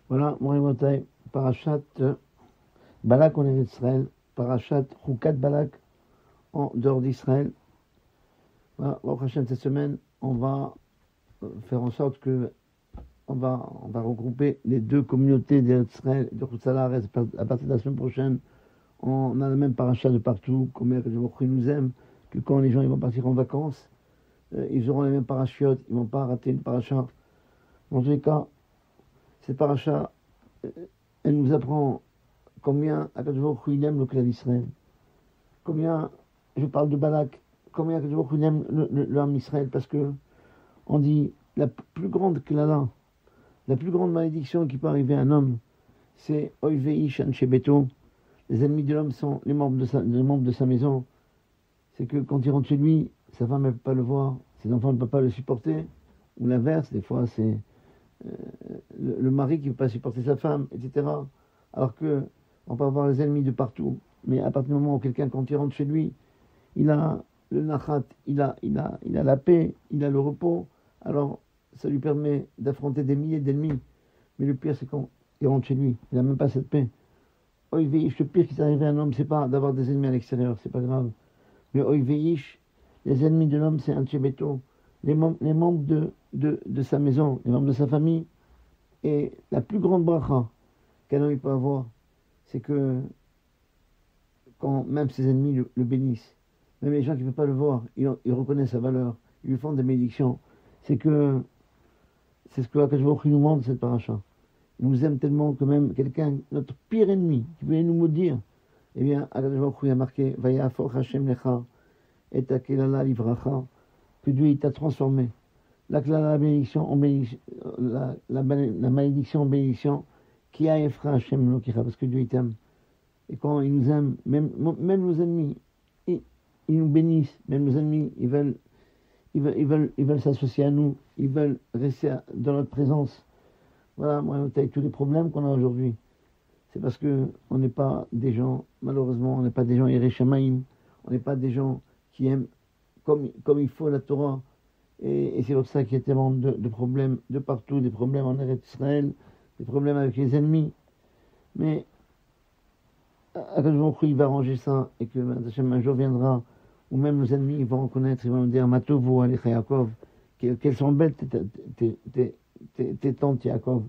Voilà, Morimotay, Parashat Balak en Israël, Parashat Chukat Balak en dehors d'Israël. Voilà, la prochaine cette semaine, on va faire en sorte que on va regrouper les deux communautés d'Israël et de Chutzalar à partir de la semaine prochaine. On a la même parachat de partout, combien que Dieu nous aime, que quand les gens ils vont partir en vacances, ils auront les mêmes parachutes, ils ne vont pas rater une paracha. En tous les cas, cette paracha, elle nous apprend combien Akadosh Baruch Hu il aime le clan d'Israël. Combien, je parle de Balak, combien Akadosh Baruch Hu il aime l'homme d'Israël, parce que on dit la plus grande klala, la plus grande malédiction qui peut arriver à un homme, c'est Oivei Shan Shebeto. Les ennemis de l'homme sont les membres de sa maison. C'est que quand il rentre chez lui, sa femme ne peut pas le voir, ses enfants ne peuvent pas le supporter, ou l'inverse, des fois c'est le mari qui ne peut pas supporter sa femme, etc. Alors que on peut avoir les ennemis de partout, mais à partir du moment où quelqu'un, quand il rentre chez lui, il a le nachat, il a la paix, il a le repos, alors ça lui permet d'affronter des milliers d'ennemis. Mais le pire, c'est quand il rentre chez lui, il n'a même pas cette paix. Oiveish, le pire qui s'est arrivé à un homme, c'est pas d'avoir des ennemis à l'extérieur, c'est pas grave. Mais Oiveish, les ennemis de l'homme, c'est un tchébeto. Les membres de sa maison, les membres de sa famille. Et la plus grande bracha qu'un homme peut avoir, c'est que quand même ses ennemis le bénissent, même les gens qui ne peuvent pas le voir, ils reconnaissent sa valeur, ils lui font des bénédictions. C'est ce que Akadosh Baruch Hu nous montre cette paracha. Il nous aime tellement que même quelqu'un, notre pire ennemi, qui voulait nous maudire, eh bien, Akadosh Baruch Hu a marqué Vayafoch Hashem Lecha et Akelala Livracha, que Dieu il t'a transformé. La bénédiction en bénédiction, la malédiction en bénédiction, qui a Efra Hashem Lokicha, parce que Dieu il t'aime. Et quand il nous aime, même nos ennemis, ils nous bénissent, même nos ennemis, ils veulent s'associer à nous, ils veulent rester dans notre présence. Voilà, moi, avec tous les problèmes qu'on a aujourd'hui, c'est parce que on n'est pas des gens, malheureusement, on n'est pas des gens Yereshamaim, on n'est pas des gens qui aiment comme il faut la Torah. Et c'est pour ça qu'il y a tellement de problèmes de partout, des problèmes en Eretz Israël, des problèmes avec les ennemis. Mais Akadosh Baruch Hu, il va arranger ça, et que un jour viendra où même nos ennemis ils vont reconnaître, ils vont nous dire Matovu Alecha Yaakov, qu'elles sont belles tes tantes Yaakov.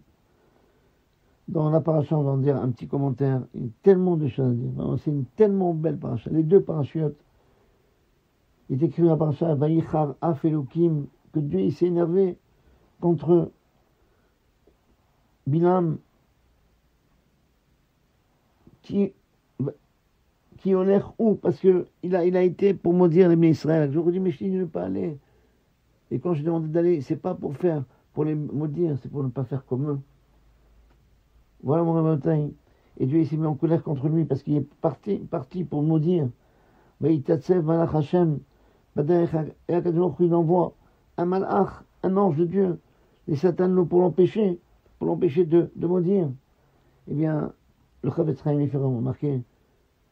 Dans la paracha, on va en dire un petit commentaire, il y a tellement de choses à dire. C'est une tellement belle paracha. Les deux parachutes, il est écrit dans la paracha Vayichar Af Elokim, que Dieu il s'est énervé contre Bilam, qui ont l'air où, parce qu'il a été pour maudire les Israël. Je vous dis, mais je dis de ne pas aller. Et quand je demandais d'aller, c'est pas pour les maudire, c'est pour ne pas faire comme eux. Voilà mon montagne. Et Dieu s'est mis en colère contre lui parce qu'il est parti pour maudire. Il envoie un malach, un ange de Dieu, les satanes pour l'empêcher de maudire. Eh bien, le Chavetz Chaim il fait remarquer.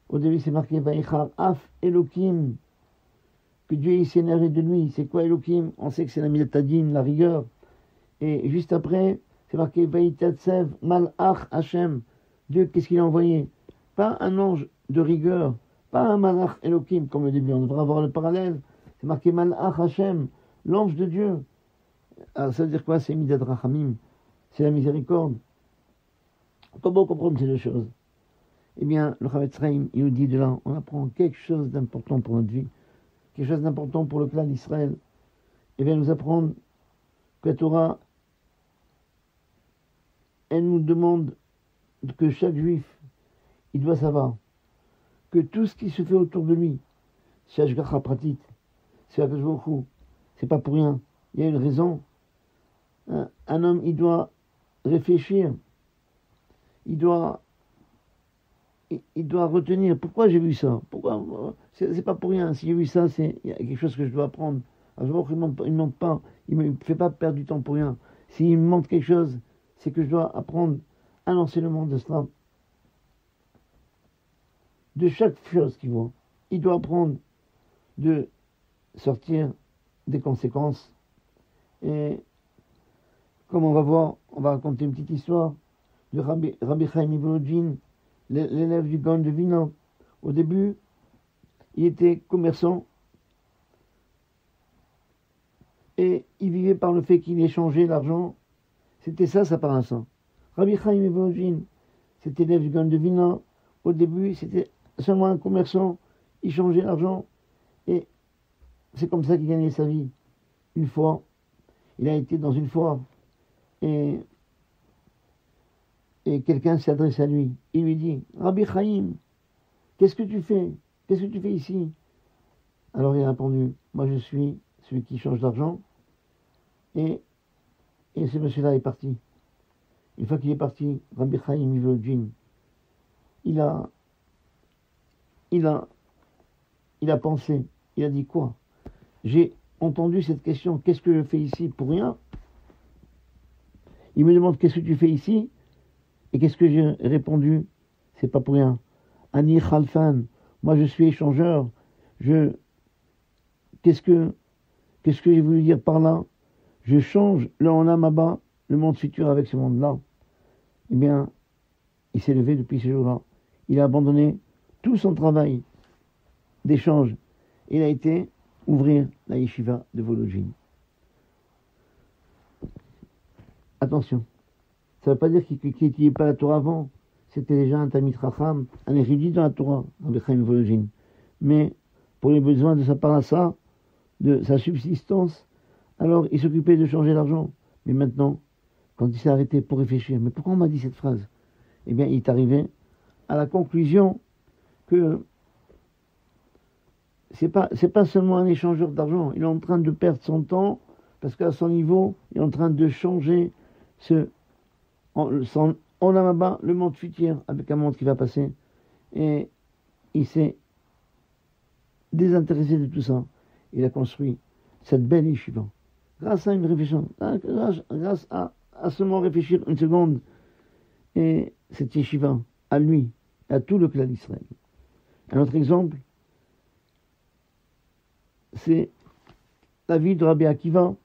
Au début, c'est marqué Vaïchar Af Elokim, que Dieu il s'est énervé de lui. C'est quoi Elokim? On sait que c'est la Milatadine, la rigueur. Et juste après, c'est marqué Vaïtatsev Malach Hashem. Dieu, qu'est-ce qu'il a envoyé? Pas un ange de rigueur, pas un Malach Elokim, comme au début. On devrait avoir le parallèle. C'est marqué Malach Hashem, l'ange de Dieu. Alors, ça veut dire quoi? C'est Midat Rachamim, c'est la miséricorde. Comment comprendre ces deux choses? Eh bien, le Chavetz Chaim, il nous dit de là, on apprend quelque chose d'important pour notre vie, quelque chose d'important pour le clan d'Israël. Eh bien, nous apprendre que la Torah, elle nous demande que chaque juif, il doit savoir que tout ce qui se fait autour de lui, c'est Ashgacha Pratit, c'est Akadosh Baruch Hu, c'est pas pour rien, il y a une raison. Un homme, il doit réfléchir, il doit retenir pourquoi j'ai vu ça. Pourquoi c'est pas pour rien. Si j'ai vu ça, il y a quelque chose que je dois apprendre. Alors, il ne me montre pas, il me fait pas perdre du temps pour rien. S'il me montre quelque chose, c'est que je dois apprendre un enseignement de cela. De chaque chose qu'il voit, il doit apprendre de sortir des conséquences. Et comme on va voir, on va raconter une petite histoire. de Rabbi Chaim Ivolodjin, l'élève du Gaon de Vilna. Au début, il était commerçant et il vivait par le fait qu'il échangeait l'argent. C'était ça sa parnassa. Rabbi Chaim Ivolodjin, cet élève du Gaon de Vilna, au début, c'était seulement un commerçant, il changeait l'argent et c'est comme ça qu'il gagnait sa vie. Une fois, il a été dans une foire et quelqu'un s'est adressé à lui. Il lui dit, Rabbi Chaim, qu'est-ce que tu fais? Qu'est-ce que tu fais ici? Alors il a répondu, moi je suis celui qui change d'argent. Et ce monsieur-là est parti. Une fois qu'il est parti, Rabbi Chaim Ivolodjin, il a pensé, il a dit quoi? J'ai entendu cette question, qu'est-ce que je fais ici pour rien? Il me demande qu'est-ce que tu fais ici? Et qu'est-ce que j'ai répondu? C'est pas pour rien. Ani Khalfan, moi je suis échangeur. Qu'est-ce que j'ai voulu dire par là? Je change le Olam, le monde futur avec ce monde-là. Eh bien, il s'est levé depuis ce jour-là. Il a abandonné tout son travail d'échange. Il a été ouvrir la yeshiva de Volodjin. Attention, ça ne veut pas dire qu'il n'étudiait pas la Torah avant. C'était déjà un Talmid Chacham, un érudit dans la Torah, Rabbi Chaim Volodjin. Mais pour les besoins de sa parnassa, de sa subsistance, alors il s'occupait de changer l'argent. Mais maintenant, quand il s'est arrêté pour réfléchir, mais pourquoi on m'a dit cette phrase? Eh bien, il est arrivé à la conclusion que c'est pas seulement un échangeur d'argent. Il est en train de perdre son temps parce qu'à son niveau, il est en train de changer son Olam, le monde futur, avec un monde qui va passer. Et il s'est désintéressé de tout ça. Il a construit cette belle yeshiva. Grâce à une réflexion, grâce à seulement réfléchir une seconde. Et cette yeshiva, à lui, à tout le clan d'Israël. Un autre exemple, c'est la vie de Rabbi Akiva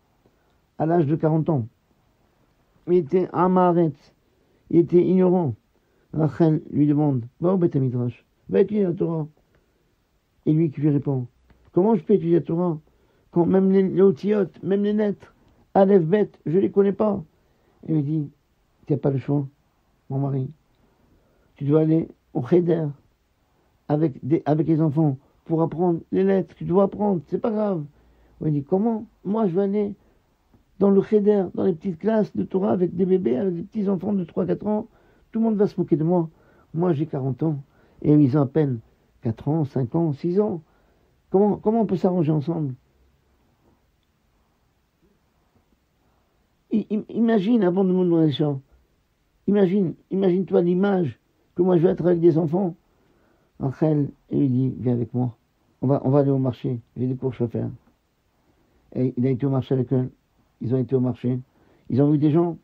à l'âge de 40 ans. Il était amaret, il était ignorant. Rachel lui demande, va au Beth Midrash, va étudier la Torah. Et lui qui lui répond, comment je peux étudier la Torah quand même les otiotes, même les lettres, Aleph, Bet, je ne les connais pas. Et il lui dit, tu n'as pas le choix, mon mari. Tu dois aller au Cheder avec les enfants pour apprendre les lettres. Tu dois apprendre, c'est pas grave. Il dit, comment? Moi, je vais aller dans le Cheder, dans les petites classes de Torah avec des bébés, avec des petits enfants de 3-4 ans. Tout le monde va se moquer de moi. Moi, j'ai 40 ans. Et ils ont à peine 4 ans, 5 ans, 6 ans. Comment on peut s'arranger ensemble? Imagine, avant de me demander ça, imagine-toi l'image que moi je vais être avec des enfants. Rachel, il lui dit, viens avec moi. On va aller au marché. J'ai des courses à faire. Et il a été au marché avec eux. Ils ont été au marché. Ils ont vu des gens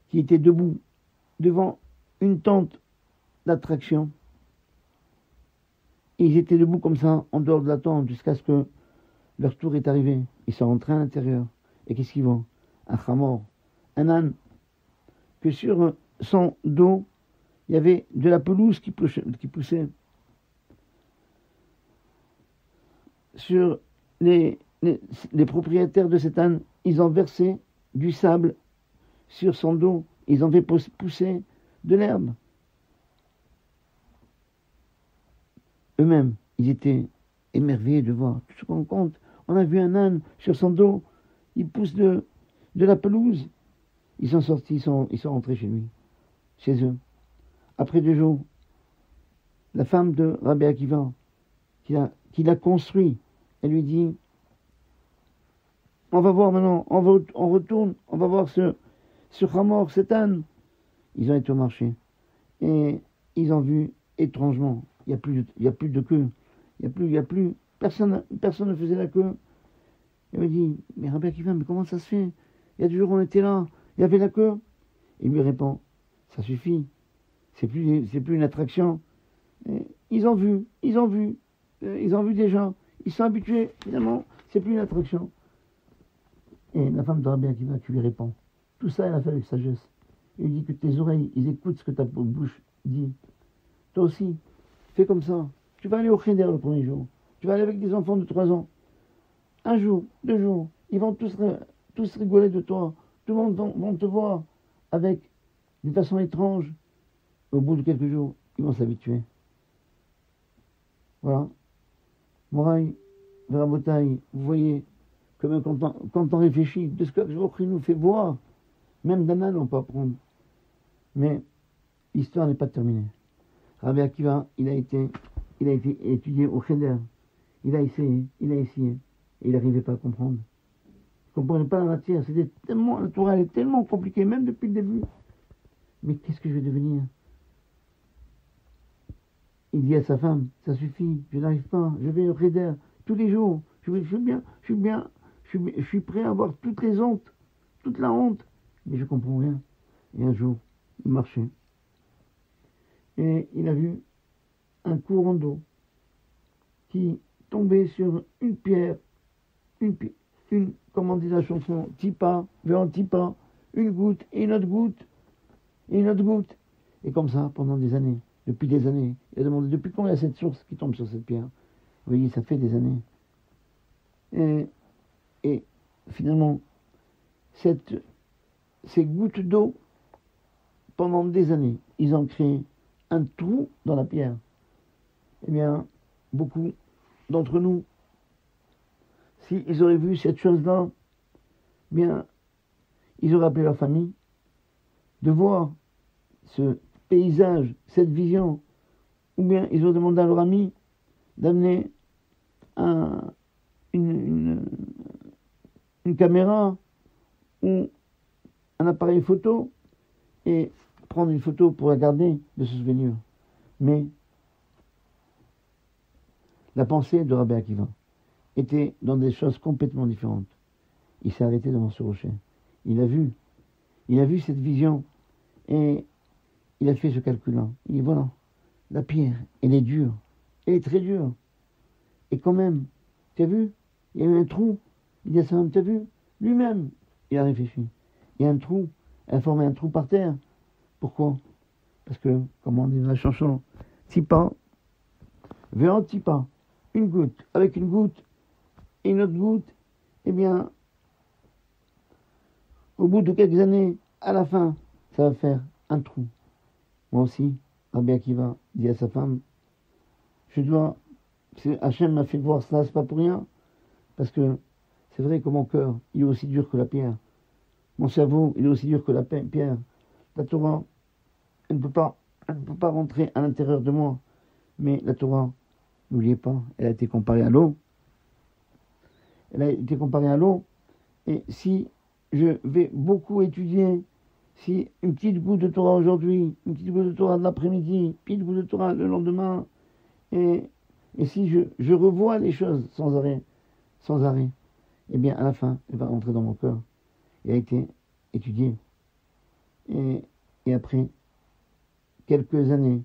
qui étaient debout devant une tente d'attraction. Et ils étaient debout comme ça, en dehors de la tente, jusqu'à ce que leur tour est arrivé. Ils sont rentrés à l'intérieur. Et qu'est-ce qu'ils voient? Un chamor, un âne, que sur son dos, il y avait de la pelouse qui poussait. Sur les propriétaires de cet âne, ils ont versé du sable sur son dos. Ils ont fait pousser de l'herbe. Eux-mêmes, ils étaient émerveillés de voir. Tu te rends compte? On a vu un âne sur son dos. Il pousse de la pelouse. Ils sont sortis, ils sont rentrés chez lui, chez eux. Après 2 jours, la femme de Rabbi Akiva, qui l'a construit, elle lui dit, on va voir maintenant, on retourne, on va voir ce chamor, cet âne. Ils ont été au marché. Et ils ont vu, étrangement, il n'y a plus de queue. Il y a plus, personne ne faisait la queue. Il me dit, mais Rabbi Akiva, mais comment ça se fait? Il y a 2 jours on était là, il y avait la queue. Il lui répond, ça suffit, c'est plus une attraction. Et ils ont vu déjà, ils sont habitués, finalement, c'est plus une attraction. Et la femme de Rabbi Akiva qui lui répond, tout ça elle a fait avec sagesse. Il dit que tes oreilles, ils écoutent ce que ta bouche dit. Toi aussi, fais comme ça. Tu vas aller au Cheder le premier jour. Tu vas aller avec des enfants de 3 ans. Un jour, 2 jours, ils vont tous rigoler de toi. Tout le monde va te voir avec d'une façon étrange. Au bout de quelques jours, ils vont s'habituer. Voilà. Moraï, Verabotaï, vous voyez, que même quand on réfléchit, de ce que Jésus nous fait voir, même d'un âne on peut apprendre. Mais l'histoire n'est pas terminée. Rabbi Akiva, il a été étudié au Cheder. Il a essayé, et il n'arrivait pas à comprendre. Il ne comprenait pas la matière. La Torah elle est tellement compliquée, même depuis le début. Mais qu'est-ce que je vais devenir? Il dit à sa femme, ça suffit, je n'arrive pas, je vais au Cheder tous les jours. Je suis prêt à avoir toutes les hontes, toute la honte. Mais je ne comprends rien. Et un jour, il marchait. Et il a vu un courant d'eau qui tombait sur une pierre, comment dit la chanson, tipa, vers tipa, une goutte, et une autre goutte, et une autre goutte. Et comme ça, pendant des années, depuis des années, il a demandé depuis quand il y a cette source qui tombe sur cette pierre. Vous voyez, ça fait des années. Et finalement, ces gouttes d'eau, pendant des années, ils ont créé un trou dans la pierre. Eh bien, beaucoup d'entre nous, s'ils auraient vu cette chose-là, eh bien, ils auraient appelé leur famille de voir ce paysage, cette vision, ou bien ils auraient demandé à leur ami d'amener une caméra ou un appareil photo et prendre une photo pour la garder de ce souvenir. Mais la pensée de Rabbi Akiva était dans des choses complètement différentes. Il s'est arrêté devant ce rocher. Il a vu cette vision et il a fait ce calcul-là. Il dit voilà, la pierre, elle est dure, elle est très dure. Et quand même, tu as vu, il y a eu un trou. Il dit à sa femme, tu as vu, lui-même, il a réfléchi. Il y a un trou, elle a formé un trou par terre. Pourquoi? Parce que, comme on dit dans la chanson, tipa, vers tipa, une goutte, avec une goutte et une autre goutte, eh bien, au bout de quelques années, à la fin, ça va faire un trou. Moi aussi, Rabbi Akiva dit à sa femme, Hachem m'a fait voir cela, c'est pas pour rien, parce que c'est vrai que mon cœur, il est aussi dur que la pierre. Mon cerveau, il est aussi dur que la pierre. La Torah, elle ne peut pas rentrer à l'intérieur de moi. Mais la Torah, n'oubliez pas, elle a été comparée à l'eau. Elle a été comparée à l'eau. Et si je vais beaucoup étudier, si une petite goutte de Torah aujourd'hui, une petite goutte de Torah de l'après-midi, une petite goutte de Torah le lendemain, et si je revois les choses sans arrêt, eh bien à la fin, elle va rentrer dans mon cœur. Elle a été étudiée. Et après quelques années,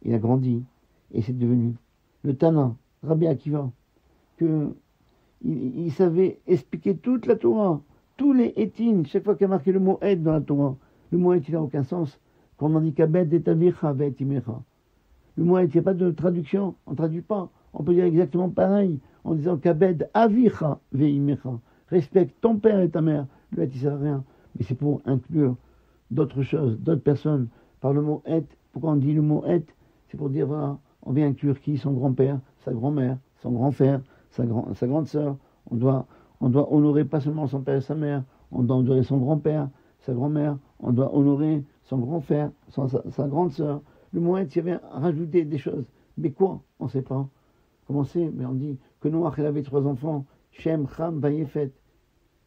il a grandi et c'est devenu le Tana, Rabbi Akiva, il savait expliquer toute la Torah, tous les étines, chaque fois qu'il y a marqué le mot Ed dans la Torah. Le mot Ed, il n'a aucun sens. Quand on dit Kabed et Tavicha ve'etimecha. Le mot Ed, il n'y a pas de traduction, on ne traduit pas. On peut dire exactement pareil en disant Kabed avicha ve'imecha. Respecte ton père et ta mère. Le Ed, il ne sert à rien. Mais c'est pour inclure d'autres choses, d'autres personnes. Par le mot Et, pourquoi on dit le mot Et? C'est pour dire, voilà, on vient inclure qui? Son grand-père, sa grand-mère, son grand-frère, sa grande sœur. On doit honorer pas seulement son père et sa mère, on doit honorer son grand-père, sa grand-mère, on doit honorer son grand-frère, sa grande sœur. Le mot Et, il vient rajouter des choses. Mais quoi? On ne sait pas. Comment c'est? Mais on dit que Noach, il avait 3 enfants, Shem, Ham, Vayefet.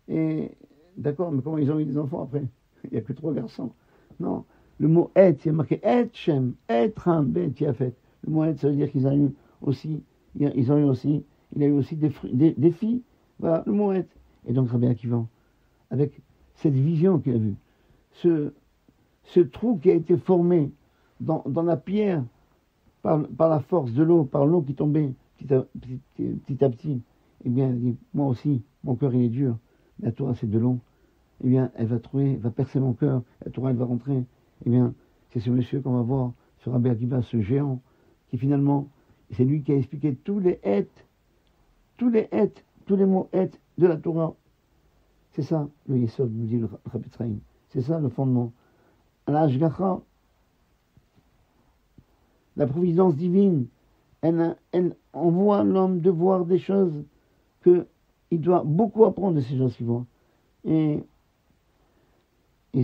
Et d'accord, mais comment ils ont eu des enfants après? Il n'y a que 3 garçons. Non. Le mot Et, il y a marqué Et Shem, Et Ram, Bet Yafet. Le mot Et, ça veut dire qu'ils ont eu aussi, il a eu aussi des filles. Voilà, le mot Et. Et donc Rabbi Akiva, avec cette vision qu'il a vue, ce trou qui a été formé dans la pierre par la force de l'eau, par l'eau qui tombait petit à petit, eh bien, il dit, moi aussi, mon cœur il est dur. La Torah c'est de l'eau. eh bien, elle va percer mon cœur, la Torah, elle va rentrer. Eh bien, c'est ce monsieur qu'on va voir, ce Rabbi Akiva, ce géant, qui finalement, c'est lui qui a expliqué tous les mots hêtes de la Torah. C'est ça, le Yesod, nous dit le Rabbi Tzraïm. C'est ça le fondement. À la Hashgacha, la providence divine, elle envoie l'homme de voir des choses qu'il doit beaucoup apprendre de ces choses qu'il voit. Et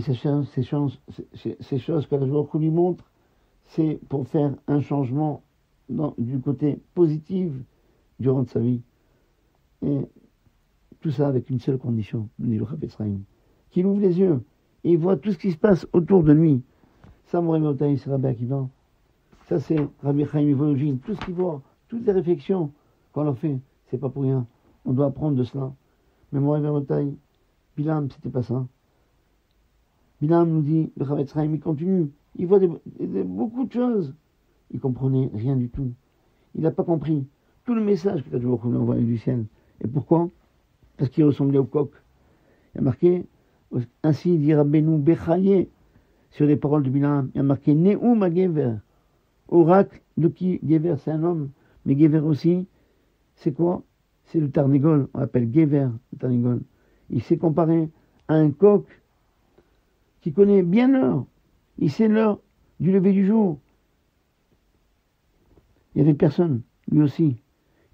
ces choses que la joie lui montre, c'est pour faire un changement du côté positif durant sa vie. Et tout ça avec une seule condition, nous dit le Rabbi Tzraïm, qu'il ouvre les yeux et il voit tout ce qui se passe autour de lui. Ça, Moré Motaï, c'est Rabbi Akiva. Ça, c'est Rabbi Chaim Vologine. Tout ce qu'il voit, toutes les réflexions qu'on leur fait, c'est pas pour rien. On doit apprendre de cela. Mais Moré Motaï, Bilam, c'était pas ça. Bilam nous dit, le Rabbi Tzraïm, il continue. Il voit beaucoup de choses. Il comprenait rien du tout. Il n'a pas compris tout le message que Kadjou lui a envoyé du ciel. Et pourquoi? Parce qu'il ressemblait au coq. Il y a marqué, ainsi dit Rabbeinu Bechaye, sur les paroles de Bilam. Il y a marqué Ne'um HaGever. Oracle de qui? Gever, c'est un homme. Mais Gever aussi, c'est quoi? C'est le Tarnegol. On l'appelle Gever, le Tarnegol. Il s'est comparé à un coq qui connaît bien l'heure. Il sait l'heure du lever du jour. Il n'y avait personne, lui aussi.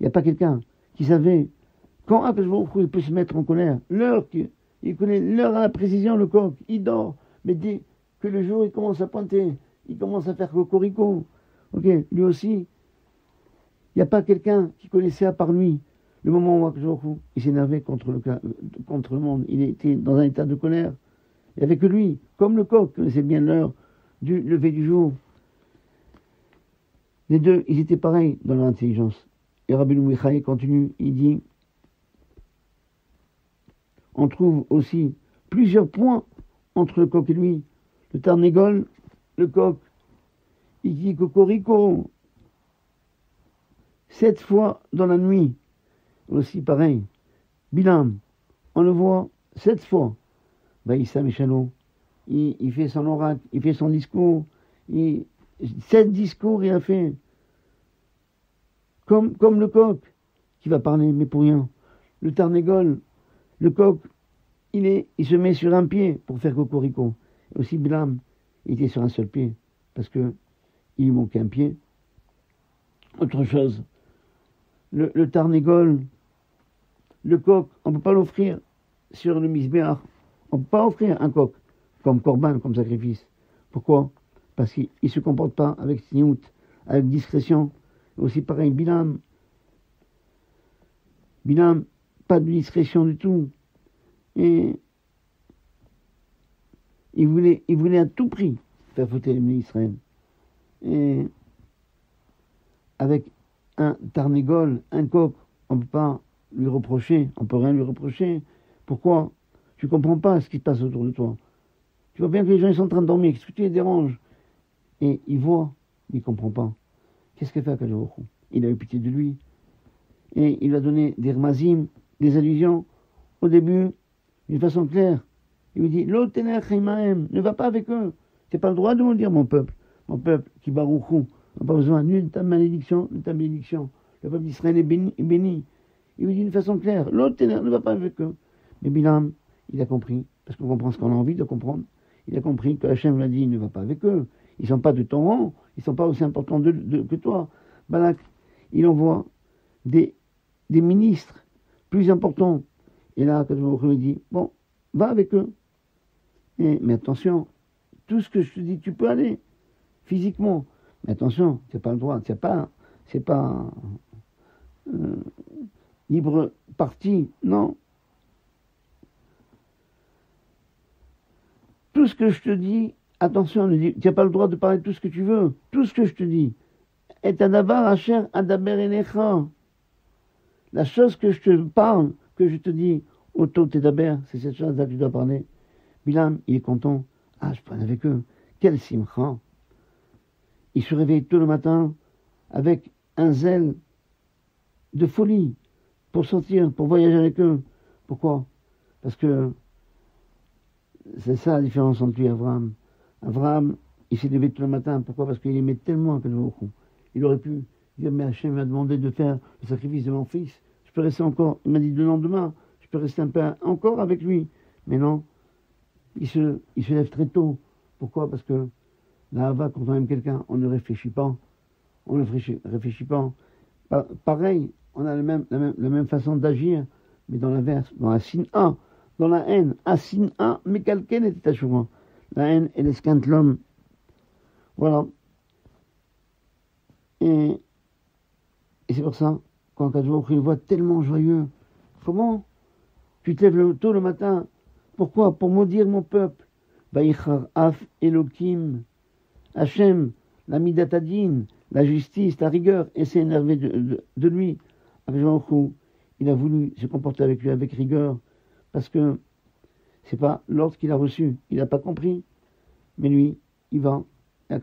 Il n'y a pas quelqu'un qui savait quand il peut se mettre en colère. L'heure, il connaît l'heure à la précision, le coq. Il dort. Mais dès que le jour il commence à pointer, il commence à faire cocorico. Ok, lui aussi, il n'y a pas quelqu'un qui connaissait à part lui. Le moment où il s'énervait contre le monde, il était dans un état de colère. Il n'y avait que lui, comme le coq connaissait bien l'heure du lever du jour. Les deux, ils étaient pareils dans leur intelligence. Et Rabbi Michaï continue, il dit, on trouve aussi plusieurs points entre le coq et lui. Le Tarnegol, le coq, il dit cocorico 7 fois dans la nuit. Aussi pareil. Bilam, on le voit 7 fois. Baïssa Meshalo, il fait son oracle, il fait son discours. 7 discours il a fait. Comme le coq qui va parler, mais pour rien. Le Tarnegol, le coq, il se met sur un pied pour faire cocorico. Et aussi Bilam, il était sur un seul pied, parce que il lui manquait un pied. Autre chose, le Tarnegol, le coq, on ne peut pas l'offrir sur le misbéach. On ne peut pas offrir un coq comme korban, comme sacrifice. Pourquoi? Parce qu'il ne se comporte pas avec sniout, avec discrétion. Aussi pareil, Bilam, pas de discrétion du tout. Et il voulait à tout prix faire fauter les Israël. Et avec un Tarnegol, un coq, on ne peut pas lui reprocher, on ne peut rien lui reprocher. Pourquoi? Tu ne comprends pas ce qui se passe autour de toi. Tu vois bien que les gens ils sont en train de dormir, qu'est-ce que tu les déranges? Et il voit, il ne comprend pas. Qu'est-ce qu'il fait à Kadjou? Il a eu pitié de lui. Et il a donné des rmazim, des allusions, au début, d'une façon claire. Il lui dit, ne va pas avec eux. Tu n'as pas le droit de me dire, mon peuple, qui barouchou, n'a pas besoin ni de ta malédiction, ni de ta bénédiction. Le peuple d'Israël est béni. Il lui dit d'une façon claire, ne va pas avec eux. Mais Bilam, il a compris, parce qu'on comprend ce qu'on a envie de comprendre. Il a compris que Hachem l'a dit, ne va pas avec eux. Ils ne sont pas de ton rang, ils ne sont pas aussi importants que toi. Balak, il envoie des ministres plus importants. Et là, quand je me dis, bon, va avec eux. Mais attention, tout ce que je te dis, tu peux aller, physiquement. Mais attention, tu n'as pas le droit, c'est pas libre parti, non. Tout ce que je te dis, attention, tu n'as pas le droit de parler de tout ce que tu veux. Tout ce que je te dis. Et adavar asher adaber elecha. La chose que je te parle, que je te dis, auto tedaber, c'est cette chose-là que tu dois parler. Bilam, il est content. Ah, je prends avec eux. Quel simcha. Il se réveille tôt le matin avec un zèle de folie pour sortir, pour voyager avec eux. Pourquoi? Parce que C'est ça la différence entre lui et Abraham. Abraham, il s'est levé tout le matin. Pourquoi? Parce qu'il aimait tellement Akadosh Baruch Hu. Il aurait pu dire, mais Hachem m'a demandé de faire le sacrifice de mon fils. Je peux rester encore, il m'a dit le lendemain, je peux rester un peu encore avec lui. Mais non, il se lève très tôt. Pourquoi? Parce que la hava, quand on aime quelqu'un, on ne réfléchit pas. On ne réfléchit pas. Pareil, on a la même façon d'agir, mais dans l'inverse, dans la sin'a, dans la haine. A sin'a, mais quelqu'un était achouva. La haine, elle esquinte l'homme. Voilà. Et c'est pour ça, quand Kadosh il voit tellement joyeux, comment tu te lèves tôt le matin? Pourquoi? Pour maudire mon peuple. Vaïchar af Elokim, Hachem, la midatadin, la justice, la rigueur, et s'est énervé de lui. Il a voulu se comporter avec lui avec rigueur, parce que c'est pas l'ordre qu'il a reçu, il n'a pas compris. Mais lui, il va. Il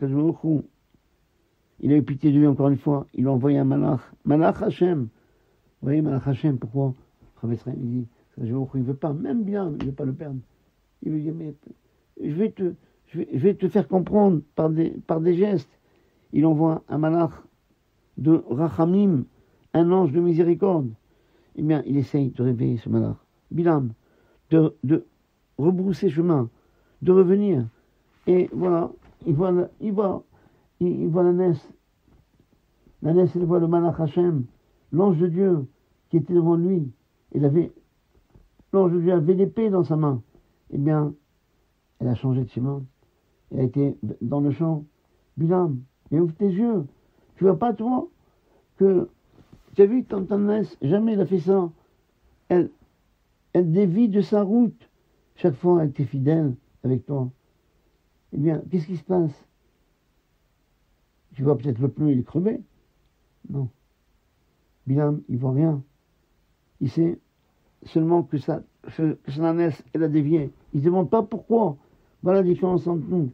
a eu pitié de lui encore une fois, il a envoyé un malach. Malach Hachem. Vous voyez, malach Hachem, pourquoi? Il dit, il ne veut pas, même bien, il ne veut pas le perdre. Il veut dire, mais je vais te faire comprendre par des gestes. Il envoie un malach de Rachamim, un ange de miséricorde. Eh bien, il essaye de réveiller ce malach. Bilam, de rebrousser chemin, de revenir. Et voilà, il voit la Ness. La Ness, elle voit le malach Hachem, l'ange de Dieu qui était devant lui. L'ange de Dieu avait l'épée dans sa main. Eh bien, elle a changé de chemin. Elle a été dans le champ. Bilam, et ouvre tes yeux. Tu vois pas, toi, que tu as vu quand ta Ness, jamais elle a fait ça. Elle dévie de sa route. Chaque fois, elle était fidèle avec toi. Eh bien, qu'est-ce qui se passe? Tu vois peut-être le pneu, il est crevé. Non. Bilam, il voit rien. Il sait seulement que sa ânesse, elle a dévié. Il ne demande pas pourquoi. Voilà la différence entre nous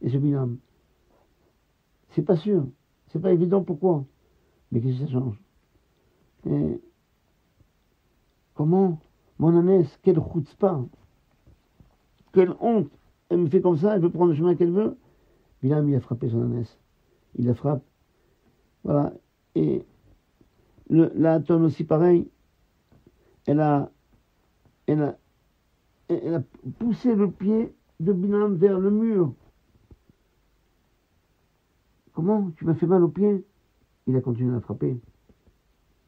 et ce Bilam. C'est pas sûr. C'est pas évident pourquoi. Mais qu'est-ce que ça change? Et comment mon ânesse, quelle chutzpah, quelle honte, elle me fait comme ça, elle veut prendre le chemin qu'elle veut. Bilam, il a frappé son ânesse. Il la frappe. Voilà. Et la tonne aussi pareil. Elle a poussé le pied de Bilam vers le mur. Comment? Tu m'as fait mal au pied? Il a continué à la frapper.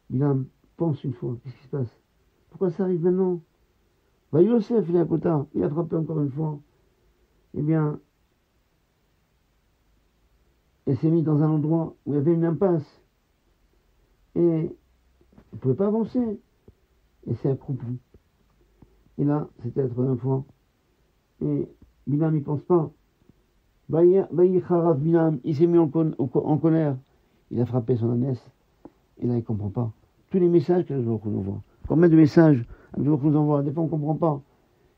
Bilam, pense une fois. Qu'est-ce qui se passe? Pourquoi ça arrive maintenant? Va Yosef, il est à côté. Il a frappé encore une fois. Eh bien, elle s'est mise dans un endroit où il y avait une impasse. Et elle ne pouvait pas avancer. Et c'est accroupi. Et là, c'était la troisième fois. Et Bilam, il ne pense pas. Bilam, il s'est mis en colère. Il a frappé son ânesse. Et là, il ne comprend pas. Tous les messages que nous envoie. Combien de messages que nous envoie? Des fois, on ne comprend pas.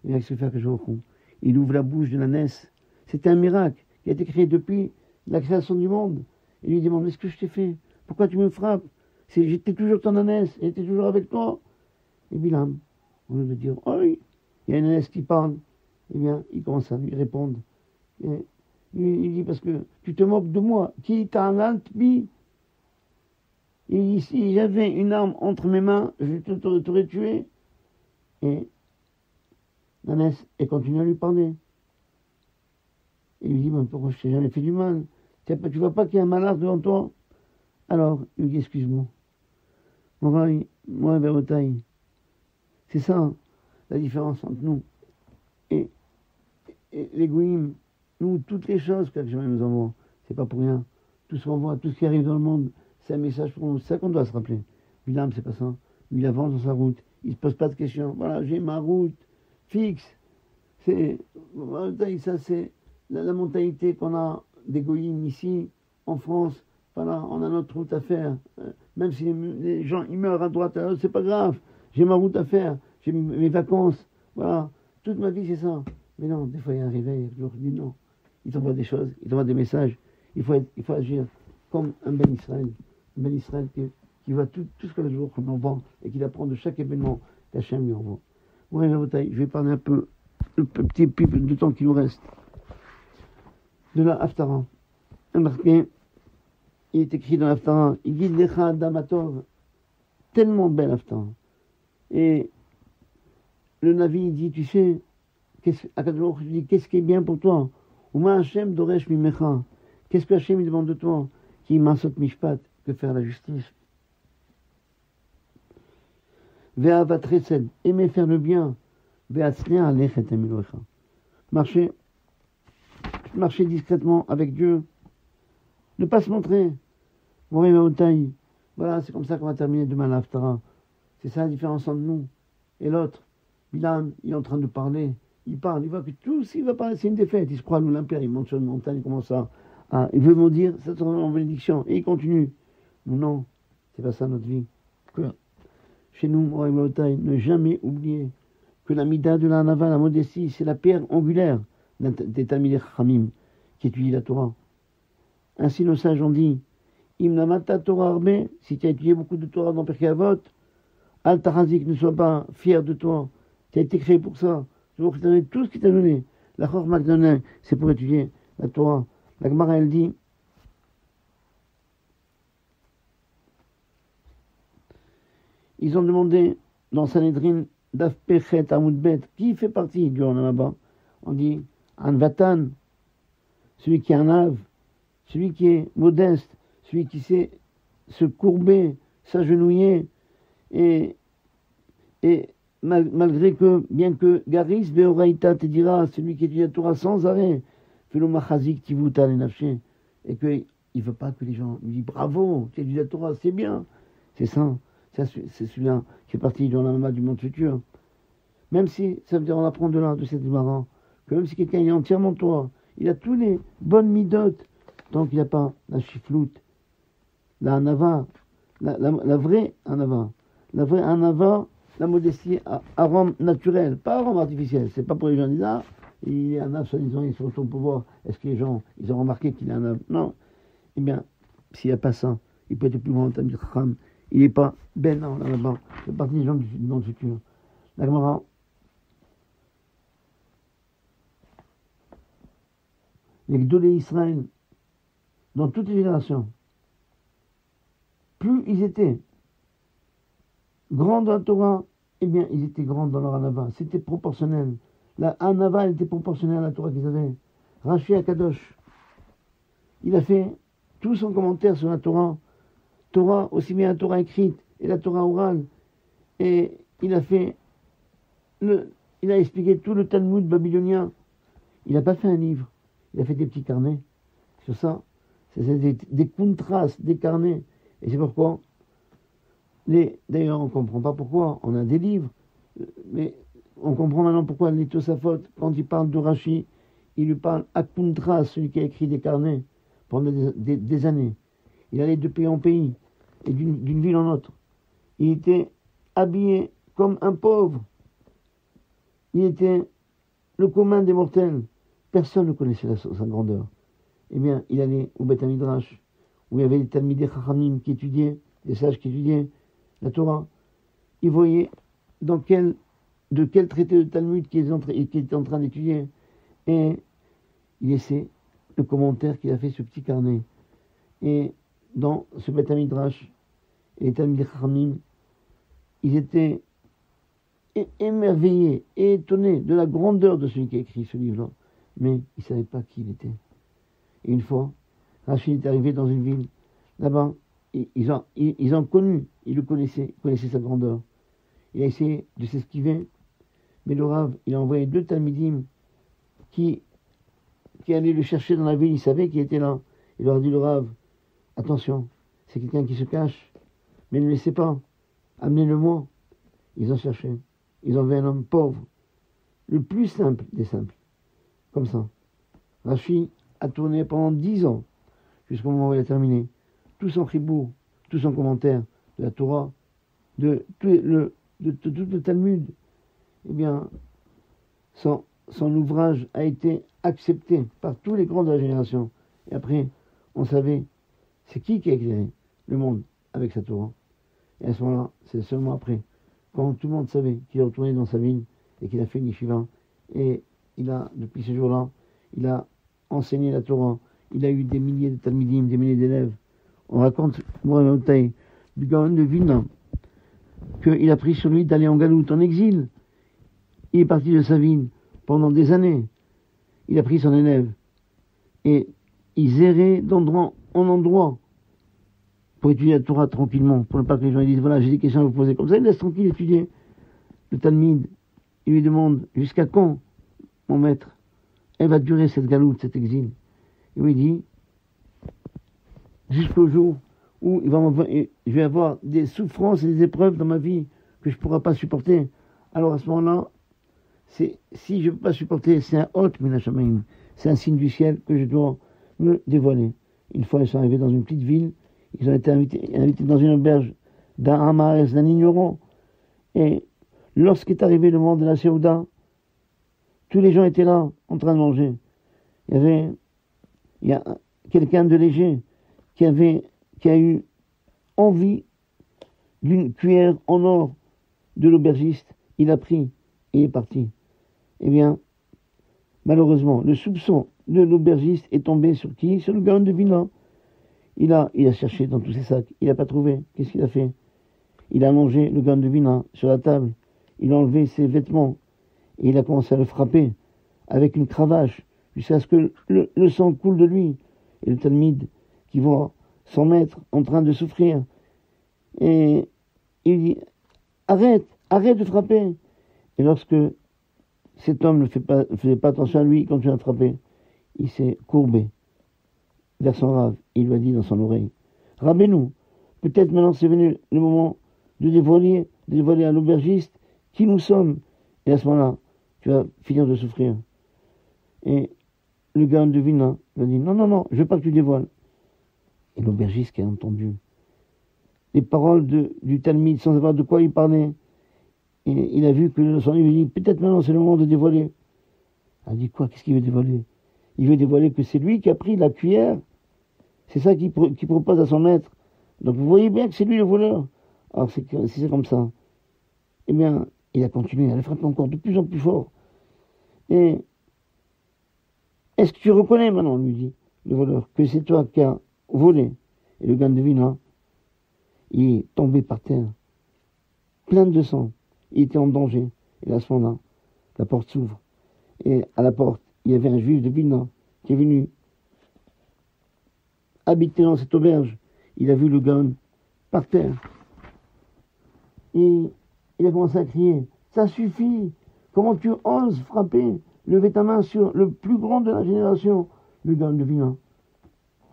Et avec ce fait que il ouvre la bouche de l'ânesse. C'était un miracle qui a été créé depuis la création du monde. Et lui demande, mais ce que je t'ai fait? Pourquoi tu me frappes? J'étais toujours ton ânesse. Elle était toujours avec toi. Et Bilam, au lieu de dire, oh, il y a une ânesse qui parle, eh bien, il commence à lui répondre. Et il dit, parce que tu te moques de moi. Qui t'a un bi? Et si j'avais une arme entre mes mains, je t'aurais tué. Et l'ânesse, elle continue à lui parler. Et il lui dit, mais pourquoi je t'ai jamais fait du mal? Tu vois pas qu'il y a un malheur devant toi? Alors, il lui dit, excuse-moi. Moi, Bérotaï. C'est ça, la différence entre nous et les goïms. Nous, toutes les choses que jamais nous envoie, c'est pas pour rien. Tout ce qu'on voit, tout ce qui arrive dans le monde, c'est un message pour nous. C'est ça qu'on doit se rappeler. Bilam, c'est pas ça. Il avance dans sa route. Il se pose pas de questions. Voilà, j'ai ma route fixe. Ça, c'est la mentalité qu'on a des goïms ici, en France. Voilà, on a notre route à faire. Même si les gens ils meurent à droite, c'est pas grave. J'ai ma route à faire, j'ai mes vacances, voilà. Toute ma vie, c'est ça. Mais non, des fois, il y a un réveil, il dit non. Il t'envoie des choses, il t'envoie des messages. Il faut agir comme un Ben Israël. Un Ben Israël qui voit tout ce que le jour qu'on envoie et qui apprend de chaque événement qu'Hachem lui envoie. Ouais, je vais parler un peu le petit peu de temps qui nous reste, de la Haftara. Remarquez, il est écrit dans la Haftara, il dit Lecha Damatov, tellement belle Haftara. Et le Navi dit, tu sais, qu'est-ce qui est bien pour toi? Ouma Hashem Doresh Mimecha. Qu'est-ce que Hashem demande de toi? Qui Masot Mishpat, que faire la justice. Ve'avat Chesed, aimer faire le bien. Ve'atzliach alechet amilocha. Marcher discrètement avec Dieu. Ne pas se montrer. Voilà, c'est comme ça qu'on va terminer demain l'Haftara. C'est ça la différence entre nous et l'autre. Bilam, il est en train de parler. Il parle, il voit que tout s'il va parler, c'est une défaite. Il se croit à l'Olympia, il monte sur une montagne, il commence à il veut me dire, ça sera en bénédiction. Et il continue. Non, c'est pas ça notre vie. Que chez nous, ne jamais oublier que la mida de la nava, la modestie, c'est la pierre angulaire des Talmidei Chachamim qui étudie la Torah. Ainsi nos sages ont dit, Imnamata Torah Arbe, si tu as étudié beaucoup de Torah dans Pirkei Avot, Al Tarazik, ne sois pas fier de toi. Tu as été créé pour ça. Je veux que tu donné tout ce qu'il t'a donné. La Chorma que donné, c'est pour étudier la Torah. La Gemara, elle dit, ils ont demandé dans Sanhedrin, Daf Pechet Amoudbet, qui fait partie du Olam. On dit, Anvatan, celui qui est un ave, celui qui est modeste, celui qui sait se courber, s'agenouiller, et malgré que, bien que Garis Beoraïta te dira, celui qui étudie la Torah sans arrêt, Felo Machazik Tivuta les nafché, et qu'il ne veut pas que les gens lui disent bravo, tu étudies la Torah, c'est bien, c'est ça, c'est celui-là qui fait partie de l'Olam du monde futur. Même si, ça veut dire, on apprend de là, de cette marrant, que même si quelqu'un est entièrement Torah, il a tous les bonnes midotes, tant qu'il n'a pas la chifloute, la anava, la vraie anava, la modestie à arôme naturel, pas arôme artificiel. C'est pas pour les gens qui disent ah, il est un ave, soi-disant, il faut son pouvoir. Est-ce que les gens, ils ont remarqué qu'il est un ave? Non. Eh bien, s'il n'y a pas ça, il peut être plus grand Talmid Chacham. Il n'est pas ben non, là-bas. C'est partie des gens du monde futur. La Gemara, les Gdolei Israël, dans toutes les générations, plus ils étaient grands dans la Torah, eh bien, ils étaient grands dans leur anava. C'était proportionnel. La anava, elle était proportionnelle à la Torah qu'ils avaient. Rashi Akadosh, il a fait tout son commentaire sur la Torah. Torah, aussi bien la Torah écrite et la Torah orale. Et il a expliqué tout le Talmud babylonien. Il n'a pas fait un livre. Il a fait des petits carnets. Sur ça, c'est des contrastes, des carnets. Et c'est pourquoi, d'ailleurs, on ne comprend pas pourquoi, on a des livres, mais on comprend maintenant pourquoi les Tosafot, quand il parle de Rashi, il lui parle à contraste, celui qui a écrit des carnets pendant des années. Il allait de pays en pays, et d'une ville en autre. Il était habillé comme un pauvre. Il était le commun des mortels. Personne ne connaissait sa grandeur. Eh bien, il allait au Beth Midrash, où il y avait des Talmidei Chachamim qui étudiaient, des sages qui étudiaient la Torah. Il voyait de quel traité de Talmud qu'il était en train d'étudier. Et il laissait le commentaire qu'il a fait sur petit carnet. Et dans ce Beth Midrash, les Talmidei Chachamim, ils étaient émerveillés et étonnés de la grandeur de celui qui a écrit ce livre-là. Mais ils ne savaient pas qui il était. Et une fois, Rachid est arrivé dans une ville. Là-bas, ils ont connu, ils le connaissaient, ils connaissaient sa grandeur. Il a essayé de s'esquiver, mais le Rav, il a envoyé 2 Talmidim qui allaient le chercher dans la ville. Il savait qu'il était là. Il leur a dit, le Rav, attention, c'est quelqu'un qui se cache, mais ne le laissez pas, amenez-le-moi. Ils ont cherché. Ils ont vu un homme pauvre, le plus simple des simples, comme ça. Rachid a tourné pendant 10 ans, jusqu'au moment où il a terminé, tout son chibour, tout son commentaire de la Torah, de tout le Talmud. Eh bien, son ouvrage a été accepté par tous les grands de la génération. Et après, on savait, c'est qui a éclairé le monde avec sa Torah. Et à ce moment-là, c'est seulement après, quand tout le monde savait qu'il est retourné dans sa ville et qu'il a fait une yeshiva, Et depuis ce jour-là, il a enseigné la Torah. Il a eu des milliers de talmidim, des milliers d'élèves. On raconte, du Gaon de Vilna, qu'il a pris sur lui d'aller en galoute, en exil. Il est parti de sa ville pendant des années. Il a pris son élève. Et ils erraient d'endroit en endroit pour étudier la Torah tranquillement, pour ne pas que les gens disent, voilà, j'ai des questions à vous poser. Comme ça, il laisse tranquille étudier. Le Talmud, il lui demande, jusqu'à quand, mon maître, elle va durer cette galoute, cet exil? Et lui dit, jusqu'au jour où je vais avoir des souffrances et des épreuves dans ma vie que je ne pourrai pas supporter. Alors à ce moment-là, si je ne peux pas supporter, c'est un hôte, c'est un signe du ciel que je dois me dévoiler. Une fois, ils sont arrivés dans une petite ville, ils ont été invités dans une auberge d'un Hamares, d'un ignorant. Et lorsqu'est arrivé le moment de la Séouda, tous les gens étaient là, en train de manger. Il y a quelqu'un de léger qui a eu envie d'une cuillère en or de l'aubergiste. Il a pris et est parti. Eh bien, malheureusement, le soupçon de l'aubergiste est tombé sur qui? Sur le Gaon de Vilna. Il a cherché dans tous ses sacs. Il n'a pas trouvé. Qu'est-ce qu'il a fait? Il a allongé le Gaon de Vilna sur la table. Il a enlevé ses vêtements. Et il a commencé à le frapper avec une cravache jusqu'à ce que le sang coule de lui. Et le Talmud, qui voit son maître en train de souffrir, et il dit, arrête de frapper. Et lorsque cet homme ne faisait pas attention à lui, il continue à frapper, il s'est courbé vers son rave. Il lui a dit dans son oreille, Rabbeinu, peut-être maintenant c'est venu le moment de dévoiler à l'aubergiste qui nous sommes. Et à ce moment-là, tu vas finir de souffrir. Et le gars de Vilna lui a dit, non, je veux pas que tu dévoiles. Et l'aubergiste qui a entendu les paroles du Talmud sans savoir de quoi il parlait, et il a vu que son livre dit, peut-être maintenant c'est le moment de dévoiler. Il a dit quoi? Qu'est-ce qu'il veut dévoiler? Il veut dévoiler que c'est lui qui a pris la cuillère. C'est ça qu'il propose à son maître. Donc vous voyez bien que c'est lui le voleur. Alors si c'est comme ça, eh bien, il a continué à le frapper encore de plus en plus fort. Et est-ce que tu reconnais maintenant, lui dit le voleur, que c'est toi qui as volé? Et le gars de Vilna, il est tombé par terre, plein de sang. Il était en danger. Et à ce moment-là, la porte s'ouvre. Et à la porte, il y avait un juif de Vilna qui est venu habiter dans cette auberge. Il a vu le gars par terre. Et il a commencé à crier, ça suffit, comment tu oses frapper, lever ta main sur le plus grand de la génération, le gars de Vilna.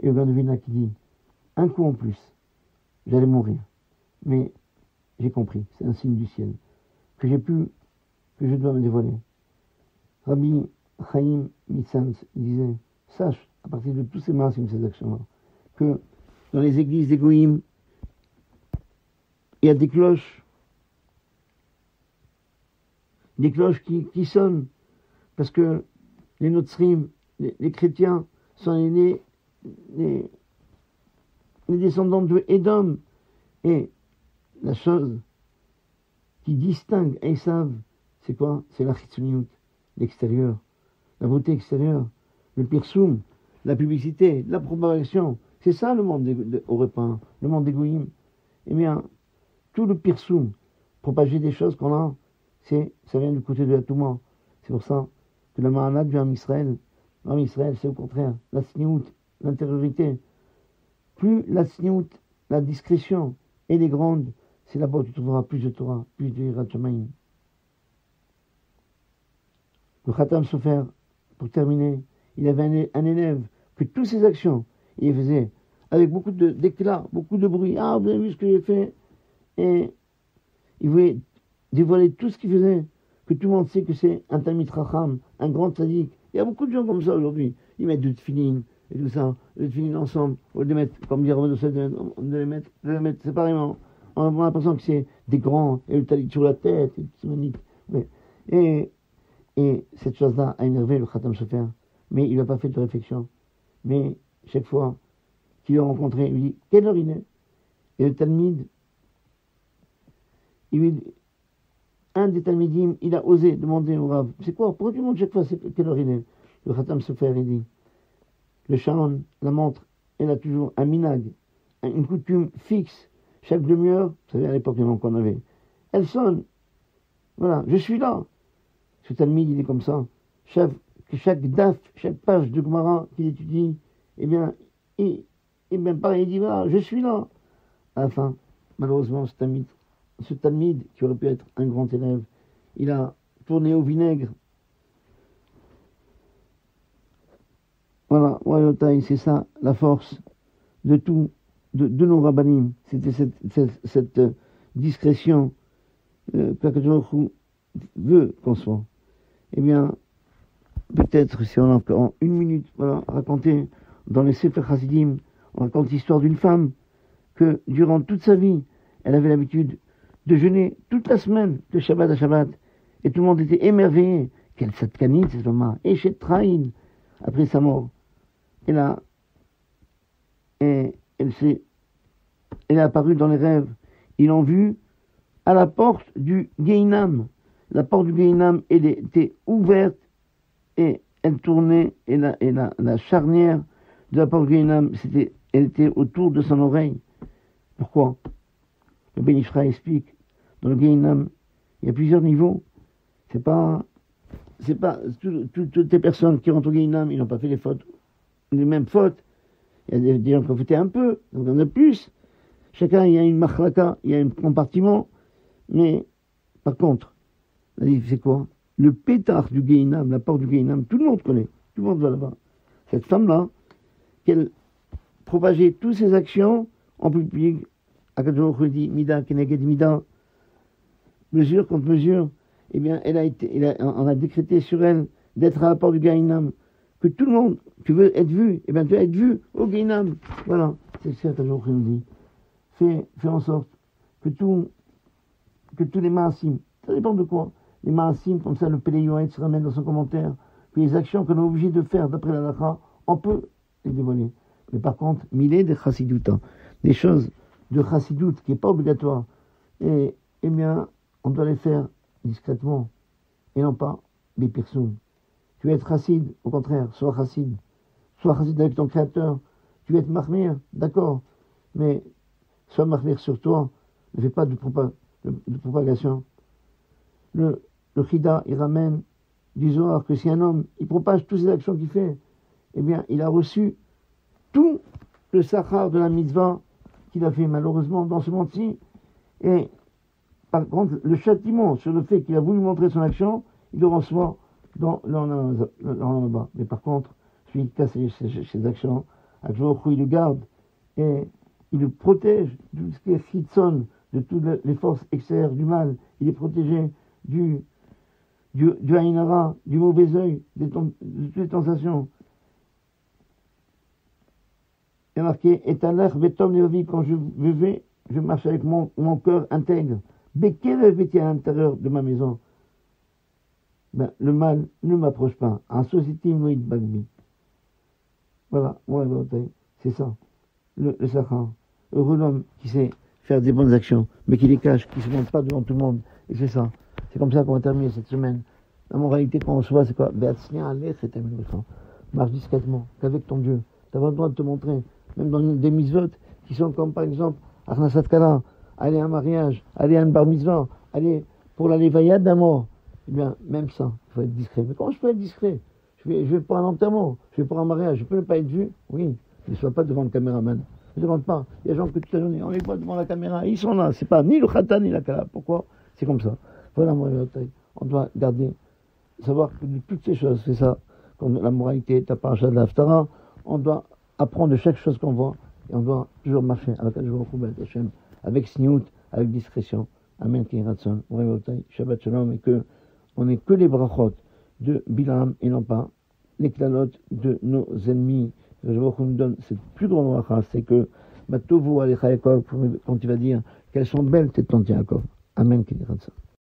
Et le gars de Vilna qui dit, un coup en plus, j'allais mourir. Mais j'ai compris, c'est un signe du ciel, que je dois me dévoiler. Rabbi Chaim Mitzans disait, sache, à partir de tous ces massimes, ces actions-là, que dans les églises des Goïm, il y a des cloches qui sonnent, parce que les Notzrim, les chrétiens, sont les descendants de Édom. Et la chose qui distingue Esav, c'est quoi? C'est la chitzoniout, l'extérieur, la beauté extérieure, le pirsoum, la publicité, la propagation. C'est ça le monde européen, le monde égoïme. Eh bien, tout le pirsoum, propager des choses qu'on a, ça vient du côté de la Touma. C'est pour ça que la Mahanat vient en Israël. En Israël, c'est au contraire la sniout, l'intériorité. Plus la sniout, la discrétion, elle est grande, c'est là-bas où tu trouveras plus de Torah, plus de Yirat Shamayim. Le Khatam Sofer, pour terminer, il avait un élève que toutes ses actions, il les faisait avec beaucoup d'éclat, beaucoup de bruit. Ah, vous avez vu ce que j'ai fait? Et il voulait dévoiler tout ce qu'il faisait, que tout le monde sait que c'est un Talmid Chacham, un grand tzaddik. Il y a beaucoup de gens comme ça aujourd'hui. Ils mettent du tefillin et tout ça, le tefillin ensemble, au lieu de mettre, comme dire de les mettre séparément. On a l'impression que c'est des grands, et le talit sur la tête, et c'est magnifique. Et cette chose-là a énervé le Khatam Sofer. Mais il n'a pas fait de réflexion. Mais chaque fois qu'il l'a rencontré, il lui dit, quelle heure il est? Et le Talmud, il lui dit, un des Talmidim, il a osé demander au Rav, c'est quoi, pourquoi tu montres chaque fois quelle heure il est? Le Khatam Sofer, il dit, le Sharon, la montre, elle a toujours un minag, une coutume fixe, chaque demi-heure, vous savez, à l'époque, qu'on avait, elle sonne, voilà, je suis là. Ce Talmid, il est comme ça. Chaque daf, chaque page de Gemara qu'il étudie, eh bien, pareil, il dit, voilà, je suis là. À la fin, malheureusement, ce Talmid, qui aurait pu être un grand élève, il a tourné au vinaigre. Voilà, c'est ça, la force de tout, de nos rabbanim. C'était cette discrétion que veut qu'on soit. Eh bien, peut-être si on a encore une minute, voilà, raconter dans les Sefer Hasidim, on raconte l'histoire d'une femme que durant toute sa vie, elle avait l'habitude de jeûner toute la semaine, de Shabbat à Shabbat, et tout le monde était émerveillé. Quelle satkanite, cette femme, et chez Trahin, après sa mort. Et là, elle est apparue dans les rêves. Ils l'ont vue à la porte du Gehinam. La porte du Gehinam, elle était ouverte et elle tournait, et la charnière de la porte du Gehinam, elle était autour de son oreille. Pourquoi? Le Ben Ishra explique, dans le Gehinam, il y a plusieurs niveaux. C'est pas toutes les personnes qui rentrent au Gehinam, ils n'ont pas fait les mêmes fautes. Il y a des gens qui ont fauté un peu, donc il y en a plus. Chacun, il y a une machlaka, il y a un compartiment. Mais, par contre, c'est quoi? Le pétard du Gehinam, la porte du Gehinam, tout le monde connaît. Tout le monde va là-bas. Cette femme-là, qu'elle propageait toutes ses actions en public, Akadosh Baruch Hu dit, Mida, Keneged Mida, mesure contre mesure, eh bien, on a décrété sur elle d'être à la porte du Gehinam. Que tout le monde, tu veux être vu, eh bien, tu vas être vu au Gehinam. Voilà, c'est ce qu'Akadosh Baruch Hu nous dit. Fais en sorte que tous les maasim, ça dépend de quoi, les maasim, comme ça le Pélé Yoed se ramène dans son commentaire, que les actions qu'on est obligé de faire d'après la Lacha, on peut les dévoiler. Mais par contre, milé de chassidouta, des choses de chassidout qui n'est pas obligatoire, et eh bien, on doit les faire discrètement, et non pas des pirsum. Tu veux être chassid, au contraire, sois chassid avec ton créateur. Tu veux être mahmir, d'accord, mais sois mahmir sur toi, ne fais pas de propagation. Le Chida, il ramène du Zohar que si un homme, il propage toutes ses actions qu'il fait, eh bien, il a reçu tout le sachar de la mitzvah qu'il a fait malheureusement dans ce monde-ci. Et par contre, le châtiment sur le fait qu'il a voulu montrer son action, il le reçoit dans là-bas. Mais par contre, celui qui casse ses actions, il le garde et il le protège de ce qui est chitzon, de toutes les forces extérieures du mal. Il est protégé du haïnara, du mauvais œil, de toutes les tentations. Il y a marqué, et à l'air, Betom Nevavi, quand je vais, je marche avec mon cœur intègre. Bekelev était à l'intérieur de ma maison. Ben, le mal ne m'approche pas. En société, Moïd Bagbi. Voilà, c'est ça. Le Sachar. Heureux l'homme qui sait faire des bonnes actions, mais qui les cache, qui ne se montre pas devant tout le monde. Et c'est ça. C'est comme ça qu'on va terminer cette semaine. La moralité qu'on reçoit, c'est quoi? Marche discrètement, qu'avec ton Dieu. Tu n'as pas le droit de te montrer. Même dans des mitzvot qui sont comme par exemple, Arnasat Kala, aller à un mariage, aller à un bar mitzvah, aller pour la levaya d'un mort. Eh bien, même ça, il faut être discret. Mais comment je peux être discret? Je vais pour un enterrement, je vais pour un mariage, je peux ne pas être vu? Oui, ne sois pas devant le caméraman. Ne demande pas. Il y a des gens que toute la journée, on les voit devant la caméra, ils sont là. C'est pas ni le khatan ni la kala. Pourquoi? C'est comme ça. Voilà, on doit garder, savoir que de toutes ces choses, c'est ça, comme la moralité, ta paracha de la Haftara, on doit apprendre de chaque chose qu'on voit, et on doit toujours marcher avec sniout, avec discrétion. Amen, Kiratson, Shabbat Shalom, et que on n'est que les brachot de Bilam et non pas les klalotes de nos ennemis. Je vois qu'on nous donne cette plus grande bracha, c'est que Matovu Alecha Yaakov, quand tu vas dire qu'elles sont belles tes tantes Yaakov. Amen, Kiratson.